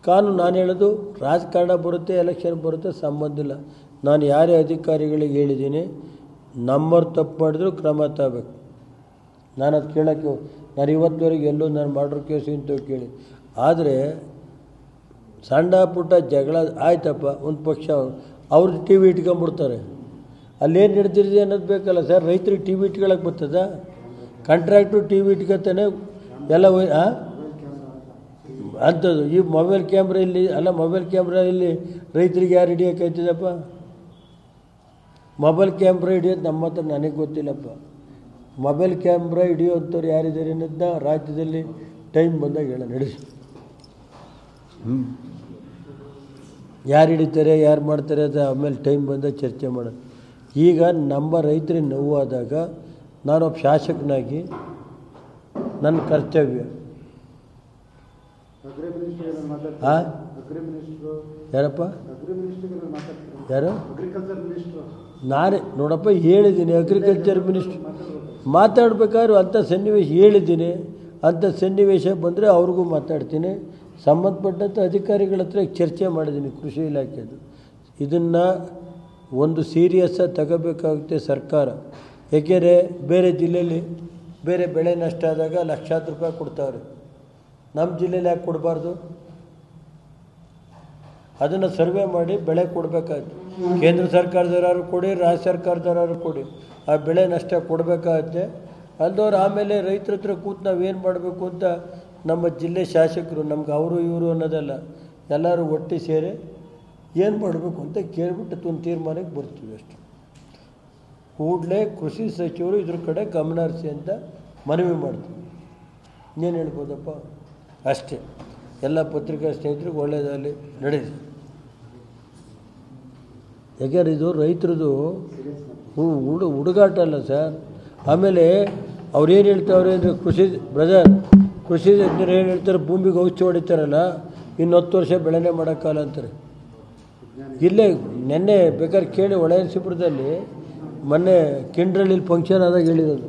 ಕಾನೂನು ನಾನು ಹೇಳೋದು ರಾಜಕಾರಣ ಬರುತ್ತೆ, ಎಲೆಕ್ಷನ್ ಬರುತ್ತೆ, ಸಂಬಂಧ ಇಲ್ಲ. ನಾನು ಯಾರೇ ಅಧಿಕಾರಿಗಳಿಗೆ ಹೇಳಿದ್ದೀನಿ, ನಮ್ಮವ್ರು ತಪ್ಪು ಮಾಡಿದ್ರು ಕ್ರಮ ತಗೋಬೇಕು. ನಾನು ಅದು ಕೇಳೋಕ್ಕೆ ನಾನು ಇವತ್ತುವರೆಗೆ ಎಲ್ಲೂ ನಾನು ಮಾಡ್ರೋ ಕೇಸು ಇಂಥವು ಕೇಳಿ. ಆದರೆ ಸಣ್ಣ ಪುಟ್ಟ ಜಗಳ ಆಯ್ತಪ್ಪ, ಒಂದು ಪಕ್ಷ ಅವ್ರದ್ದು ಟಿ ವಿ ಇಟ್ಕೊಂಡ್ಬಿಡ್ತಾರೆ. ಅಲ್ಲೇನು ನಡೆದಿದೆ ಅನ್ನೋದು ಬೇಕಲ್ಲ ಸರ್. ರೈತರಿಗೆ ಟಿ ವಿ ಇಟ್ಕೊಳ್ಳೋಕೆ ಬರ್ತದ? ಕಾಂಟ್ರಾಕ್ಟ್ರು ಟಿ ವಿ ಇಟ್ಕೊತಾನೆ ಎಲ್ಲ ಅಂಥದ್ದು. ಈ ಮೊಬೈಲ್ ಕ್ಯಾಮ್ರಾ ಇಲ್ಲಿ ಅಲ್ಲ, ಮೊಬೈಲ್ ಕ್ಯಾಮ್ರಾ ಇಲ್ಲಿ ರೈತರಿಗೆ ಯಾರು ಹಿಡಿಯೋಕ್ಕಾಯ್ತದಪ್ಪ? ಮೊಬೈಲ್ ಕ್ಯಾಮ್ರಾ ಹಿಡಿಯೋದು ನಮ್ಮ ಹತ್ರ ನನಗೆ ಗೊತ್ತಿಲ್ಲಪ್ಪ. ಮೊಬೈಲ್ ಕ್ಯಾಮ್ರಾ ಹಿಡಿಯೋಂಥವ್ರು ಯಾರಿದ್ದಾರೆ ಅನ್ನೋದನ್ನ ರಾಜ್ಯದಲ್ಲಿ ಟೈಮ್ ಬಂದಾಗ ಹೇಳ ನಡೆಸಿ. ಯಾರು ಹಿಡಿತಾರೆ, ಯಾರು ಮಾಡ್ತಾರೆ ಅದು ಆಮೇಲೆ ಟೈಮ್ ಬಂದಾಗ ಚರ್ಚೆ ಮಾಡೋದು. ಈಗ ನಮ್ಮ ರೈತರಿಗೆ ನೋವಾದಾಗ ನಾನೊಬ್ಬ ಶಾಸಕನಾಗಿ ನನ್ನ ಕರ್ತವ್ಯ. ಯಾರಪ್ಪ ಯಾರು? ನಾನೇ ನೋಡಪ್ಪ ಹೇಳಿದ್ದೀನಿ, ಅಗ್ರಿಕಲ್ಚರ್ ಮಿನಿಸ್ಟ್ರ್ ಮಾತಾಡ್ಬೇಕಾದ್ರೂ ಅಂಥ ಸನ್ನಿವೇಶ ಹೇಳಿದ್ದೀನಿ. ಅಂಥ ಸನ್ನಿವೇಶ ಬಂದರೆ ಅವ್ರಿಗೂ ಮಾತಾಡ್ತೀನಿ. ಸಂಬಂಧಪಟ್ಟಂಥ ಅಧಿಕಾರಿಗಳ ಹತ್ರ ಚರ್ಚೆ ಮಾಡಿದ್ದೀನಿ ಕೃಷಿ ಇಲಾಖೆದು. ಇದನ್ನು ಒಂದು ಸೀರಿಯಸ್ಸಾಗಿ ತಗೋಬೇಕಾಗುತ್ತೆ ಸರ್ಕಾರ. ಏಕೆಂದರೆ ಬೇರೆ ಜಿಲ್ಲೆಯಲ್ಲಿ ಬೇರೆ ಬೆಳೆ ನಷ್ಟ ಆದಾಗ ಲಕ್ಷಾಂತರ ರೂಪಾಯಿ ಕೊಡ್ತಾವ್ರೆ. ನಮ್ಮ ಜಿಲ್ಲೆಯಲ್ಲಿ ಯಾಕೆ ಕೊಡಬಾರ್ದು? ಅದನ್ನು ಸರ್ವೆ ಮಾಡಿ ಬೆಳೆ ಕೊಡಬೇಕಾಗುತ್ತೆ. ಕೇಂದ್ರ ಸರ್ಕಾರದವರಾದ್ರು ಕೊಡಿ, ರಾಜ್ಯ ಸರ್ಕಾರದವರಾದ್ರು ಕೊಡಿ, ಆ ಬೆಳೆ ನಷ್ಟ ಕೊಡಬೇಕಾಗುತ್ತೆ. ಅಲ್ಲದವ್ರು ಆಮೇಲೆ ರೈತರ ಹತ್ರ ಕೂತು ನಾವೇನು ಮಾಡಬೇಕು ಅಂತ ನಮ್ಮ ಜಿಲ್ಲೆ ಶಾಸಕರು, ನಮ್ಗೆ ಅವರು ಇವರು ಅನ್ನೋದಲ್ಲ, ಎಲ್ಲರೂ ಒಟ್ಟಿ ಸೇರಿ ಏನು ಮಾಡಬೇಕು ಅಂತ ಕೇಳಿಬಿಟ್ಟು ಒಂದು ತೀರ್ಮಾನಕ್ಕೆ ಬರ್ತೀವಿ ಅಷ್ಟೆ. ಕೂಡಲೇ ಕೃಷಿ ಸಚಿವರು ಇದ್ರ ಕಡೆ ಗಮನ ಹರಿಸಿ ಅಂತ ಮನವಿ ಮಾಡ್ತೀವಿ. ಇನ್ನೇನು ಹೇಳ್ಬೋದಪ್ಪ? ಅಷ್ಟೇ. ಎಲ್ಲ ಪತ್ರಿಕಾ ಸ್ನೇಹಿತರಿಗೆ ಒಳ್ಳೆಯದಾಗಲಿ, ನಡೆಸಿ. ಯಾಕೆಂದ್ರೆ ಇದು ರೈತರದು ಹುಡುಗಾಟ ಅಲ್ಲ ಸರ್. ಆಮೇಲೆ ಅವ್ರೇನು ಹೇಳ್ತಾವ್ರೆ ಅಂದರೆ ಕೃಷಿ ತಜ್ಞರು ಏನು ಹೇಳ್ತಾರೆ, ಭೂಮಿಗೆ ಔಷಧಿ ಹೊಡಿತಾರಲ್ಲ, ಇನ್ನು 10 ವರ್ಷ ಬೆಳೆನೇ ಮಾಡೋಕ್ಕಲ್ಲ ಅಂತಾರೆ. ಇಲ್ಲೇ ನೆನ್ನೆ ಬೇಕಾದ್ರೆ ಕೇಳಿ, ಹೊಳೆನರಸೀಪುರದಲ್ಲಿ ಮೊನ್ನೆ ಕಿಂಡ್ರಲ್ಲಿ ಫಂಕ್ಷನ್ ಆದಾಗ ಹೇಳಿರೋದು.